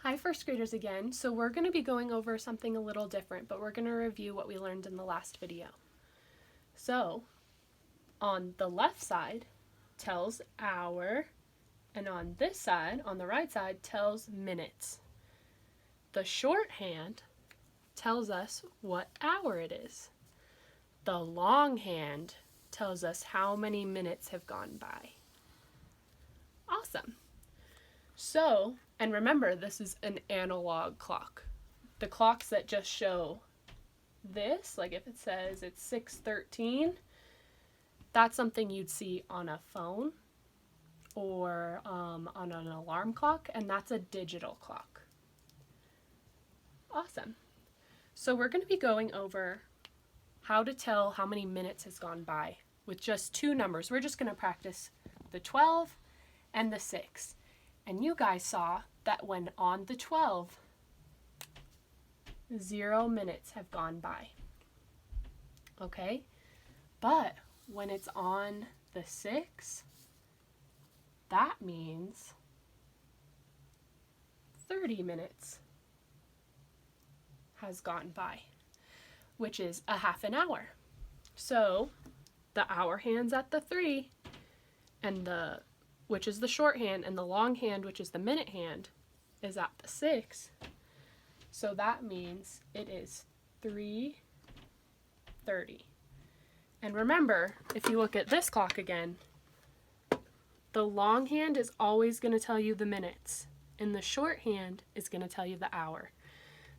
Hi first graders again. So we're going to be going over something a little different, but we're going to review what we learned in the last video. So on the left side tells hour, and on this side, on the right side, tells minutes. The shorthand tells us what hour it is. The longhand tells us how many minutes have gone by. Awesome. So, and remember, this is an analog clock. The clocks that just show this, like if it says it's 6:13, that's something you'd see on a phone or on an alarm clock, and that's a digital clock. Awesome. So we're going to be going over how to tell how many minutes has gone by with just two numbers. We're just going to practice the 12 and the 6. And you guys saw that when on the 12, 0 minutes have gone by. Okay? But when it's on the 6, that means 30 minutes has gone by, which is a half an hour. So the hour hand's at the 3, and which is the shorthand, and the longhand, which is the minute hand, is at the 6. So that means it is 3:30. And remember, if you look at this clock again, the longhand is always going to tell you the minutes, and the shorthand is going to tell you the hour.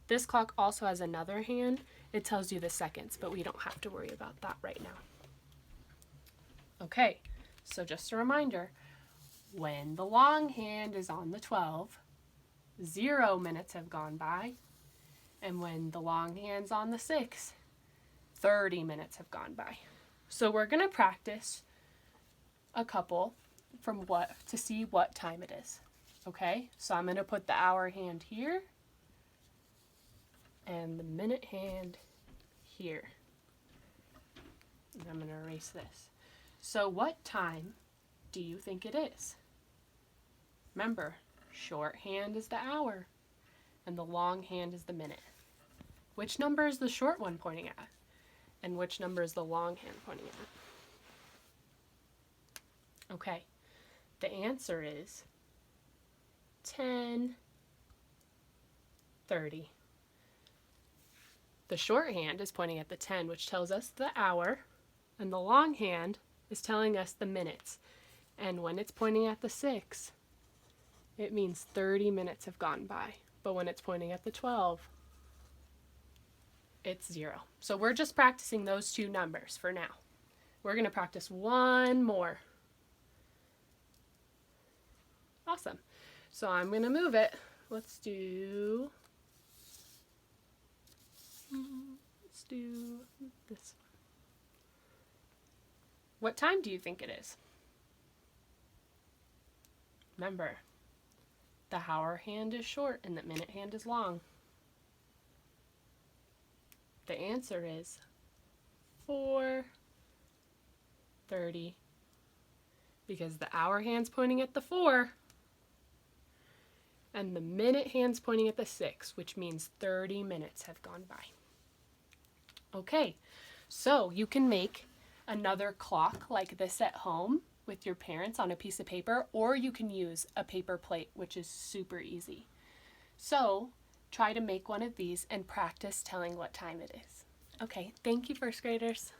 This clock also has another hand. It tells you the seconds, but we don't have to worry about that right now. Okay, so just a reminder, when the longhand is on the 12, 0 minutes have gone by, and when the longhand's on the 6, 30 minutes have gone by. So we're going to practice a couple to see what time it is. Okay, so I'm going to put the hour hand here and the minute hand here. And I'm going to erase this. So what time do you think it is? Remember, shorthand is the hour and the long hand is the minute. Which number is the short one pointing at? And which number is the long hand pointing at? Okay, the answer is 10:30. The shorthand is pointing at the 10, which tells us the hour, and the long hand is telling us the minutes. And when it's pointing at the 6, it means 30 minutes have gone by. But when it's pointing at the 12, it's 0. So we're just practicing those two numbers for now. We're going to practice one more. Awesome. So I'm going to move it. Let's do this one. What time do you think it is? Remember, the hour hand is short and the minute hand is long. The answer is 4:30, because the hour hand's pointing at the 4 and the minute hand's pointing at the 6, which means 30 minutes have gone by. Okay, so you can make another clock like this at home with your parents on a piece of paper, or you can use a paper plate, which is super easy. So try to make one of these and practice telling what time it is. Okay, thank you first graders.